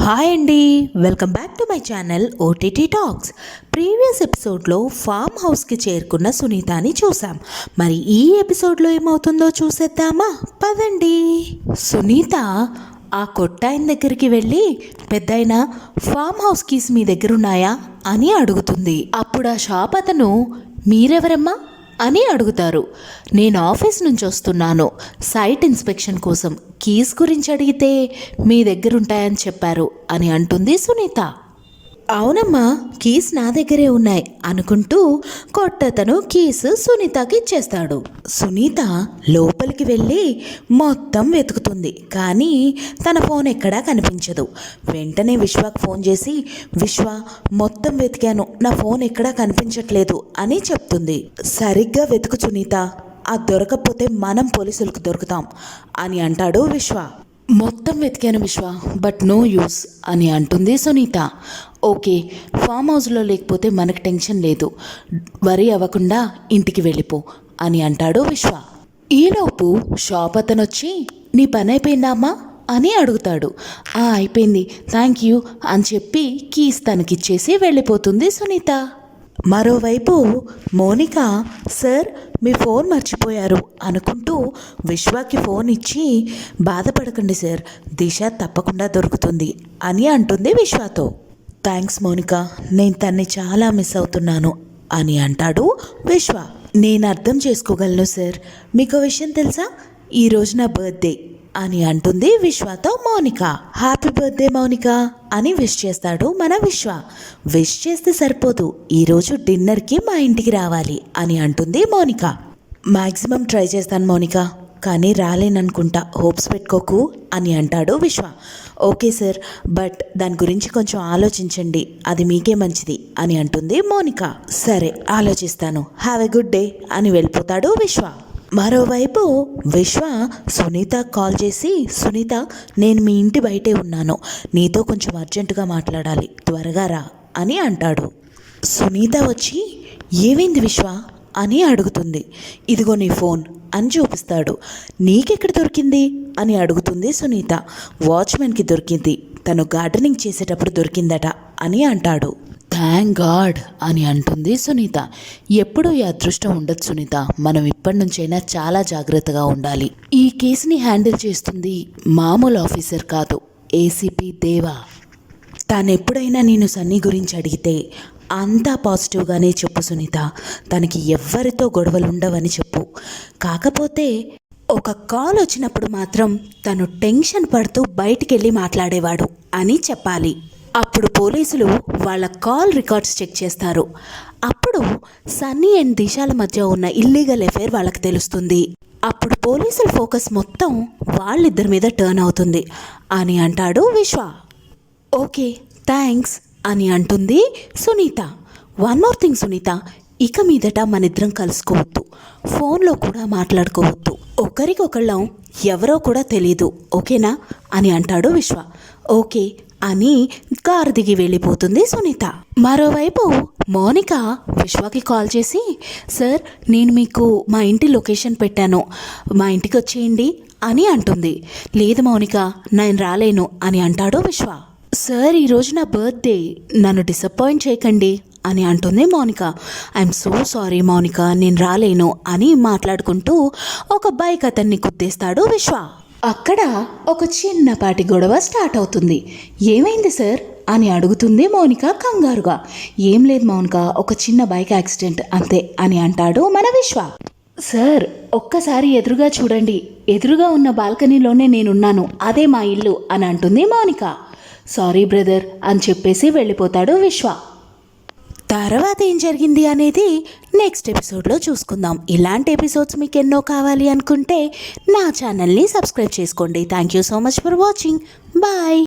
Hi అండి, welcome back to my channel OTT talks. Previous ఎపిసోడ్లో form హౌస్కి చేరుకున్న సునీతని చూసాం. మరి ఈ ఎపిసోడ్లో ఏమవుతుందో చూసేద్దామా? పదండి. సునీత ఆ కొట్టాయన దగ్గరికి వెళ్ళి, పెద్దయినా ఫామ్ హౌస్ కీస్ మీ దగ్గర ఉన్నాయా అని అడుగుతుంది. అప్పుడు ఆ షాప్ అతను, మీరెవరమ్మా అని అడుగుతారు. నేను ఆఫీస్ నుంచి వస్తున్నాను, సైట్ ఇన్స్పెక్షన్ కోసం. కీస్ గురించి అడిగితే మీ దగ్గర ఉంటాయని చెప్పారు అని అంటుంది సునీత. అవునమ్మా, కీస్ నా దగ్గరే ఉన్నాయి అనుకుంటూ కొట్టతను కీస్ సునీతకి ఇచ్చేస్తాడు. సునీత లోపలికి వెళ్ళి మొత్తం వెతుకుతుంది, కానీ తన ఫోన్ ఎక్కడా కనిపించదు. వెంటనే విశ్వాకి ఫోన్ చేసి, విశ్వ మొత్తం వెతికాను, నా ఫోన్ ఎక్కడా కనిపించట్లేదు అని చెప్తుంది. సరిగ్గా వెతుకు సునీత, అది దొరకకపోతే మనం పోలీసులకు దొరుకుతాం అని అంటాడు విశ్వ. మొత్తం వెతికాను విశ్వ, బట్ నో యూస్ అని అంటుంది సునీత. ఓకే, ఫామ్ హౌస్లో లేకపోతే మనకు టెన్షన్ లేదు, వరి అవ్వకుండా ఇంటికి వెళ్ళిపో అని అంటాడు విశ్వ. ఈలోపు షాప్ అతను వచ్చి, నీ పని అయిపోయిందా అమ్మా అని అడుగుతాడు. అయిపోయింది, థ్యాంక్ యూ అని చెప్పి కీస్ తనకిచ్చేసి వెళ్ళిపోతుంది సునీత. మరోవైపు మోనిక, సార్ మీ ఫోన్ మర్చిపోయారు అనుకుంటూ విశ్వాకి ఫోన్ ఇచ్చి, బాధపడకండి సార్, దిశ తప్పకుండా దొరుకుతుంది అని అంటుంది విశ్వతో. థ్యాంక్స్ మోనిక, నేను తన్ని చాలా మిస్ అవుతున్నాను అని అంటాడు విశ్వ. నేను అర్థం చేసుకోగలను సార్, మీకు విషయం తెలుసా, ఈరోజు నా బర్త్డే అని అంటుంది విశ్వతో మౌనిక. హ్యాపీ బర్త్డే మౌనిక అని విష్ చేస్తాడు మన విశ్వ. విష్ చేస్తే సరిపోదు, ఈరోజు డిన్నర్కి మా ఇంటికి రావాలి అని అంటుంది మౌనిక. మ్యాక్సిమం ట్రై చేస్తాను మౌనిక, కానీ రాలేననుకుంటా, హోప్స్ పెట్టుకోకు అని అంటాడు విశ్వ. ఓకే సార్, బట్ దాని గురించి కొంచెం ఆలోచించండి, అది మీకే మంచిది అని అంటుంది మౌనిక. సరే ఆలోచిస్తాను, హ్యావ్ ఎ గుడ్ డే అని వెళ్ళిపోతాడు విశ్వ. మరోవైపు విశ్వ సునీత కాల్ చేసి, సునీత నేను మీ ఇంటి బయటే ఉన్నాను, నీతో కొంచెం అర్జెంటుగా మాట్లాడాలి, త్వరగా రా అని అంటాడు. సునీత వచ్చి, ఏమైంది విశ్వ అని అడుగుతుంది. ఇదిగో నీ ఫోన్ అని చూపిస్తాడు. నీకెక్కడ దొరికింది అని అడుగుతుంది సునీత. వాచ్మెన్కి దొరికింది, తను గార్డెనింగ్ చేసేటప్పుడు దొరికిందట అని అంటాడు. థ్యాంక్ గాడ్ అని అంటుంది సునీత. ఎప్పుడూ ఈ అదృష్టం ఉండదు సునీత, మనం ఇప్పటి నుంచైనా చాలా జాగ్రత్తగా ఉండాలి. ఈ కేసుని హ్యాండిల్ చేస్తుంది మామూలు ఆఫీసర్ కాదు, ఏసీపీ దేవా. తానెప్పుడైనా నేను సన్నీ గురించి అడిగితే అంతా పాజిటివ్గానే చెప్పు సునీత, తనకి ఎవ్వరితో గొడవలు ఉండవని చెప్పు. కాకపోతే ఒక కాల్ వచ్చినప్పుడు మాత్రం తను టెన్షన్ పడుతూ బయటికి వెళ్ళి మాట్లాడేవాడు అని చెప్పాలి. అప్పుడు పోలీసులు వాళ్ళ కాల్ రికార్డ్స్ చెక్ చేస్తారు. అప్పుడు సన్నీ అండ్ దిశాల మధ్య ఉన్న ఇల్లీగల్ అఫైర్ వాళ్ళకి తెలుస్తుంది. అప్పుడు పోలీసుల ఫోకస్ మొత్తం వాళ్ళిద్దరి మీద టర్న్ అవుతుంది అని అంటాడు విశ్వ. ఓకే థ్యాంక్స్ అని అంటుంది Sunitha. One more thing Sunitha, ఇక మీదట మనిద్దరం కలుసుకోవద్దు, ఫోన్లో కూడా మాట్లాడుకోవద్దు, ఒకరికొకళ్ళం ఎవరో కూడా తెలీదు, ఓకేనా అని అంటాడు విశ్వ. ఓకే అని కారు దిగి వెళ్ళిపోతుంది సునీత. మరోవైపు మౌనిక విశ్వకి కాల్ చేసి, సార్ నేను మీకు మా ఇంటి లొకేషన్ పెట్టాను, మా ఇంటికి వచ్చేయండి అని అంటుంది. లేదు మౌనిక, నేను రాలేను అని అంటాడు విశ్వ. సార్ ఈరోజు నా బర్త్డే, నన్ను డిసప్పాయింట్ చేయకండి అని అంటుంది Mounika. I'm so sorry Mounika, నేను రాలేను అని మాట్లాడుకుంటూ ఒక బైక్ అతన్ని గుద్దేస్తాడు విశ్వ. అక్కడ ఒక చిన్నపాటి గొడవ స్టార్ట్ అవుతుంది. ఏమైంది సార్ అని అడుగుతుంది మౌనిక కంగారుగా. ఏం లేదు మౌనిక, ఒక చిన్న బైక్ యాక్సిడెంట్ అంతే అని అంటాడు మన విశ్వ. సార్ ఒక్కసారి ఎదురుగా చూడండి, ఎదురుగా ఉన్న బాల్కనీలోనే నేనున్నాను, అదే మా ఇల్లు అని అంటుంది మౌనిక. సారీ బ్రదర్ అని చెప్పేసి వెళ్ళిపోతాడు విశ్వ. తర్వాత ఏం జరిగింది అనేది నెక్స్ట్ ఎపిసోడ్లో చూసుకుందాం. ఇలాంటి ఎపిసోడ్స్ మీకు ఎన్నో కావాలి అనుకుంటే నా ఛానల్ని సబ్స్క్రైబ్ చేసుకోండి. Thank you so much for watching. Bye.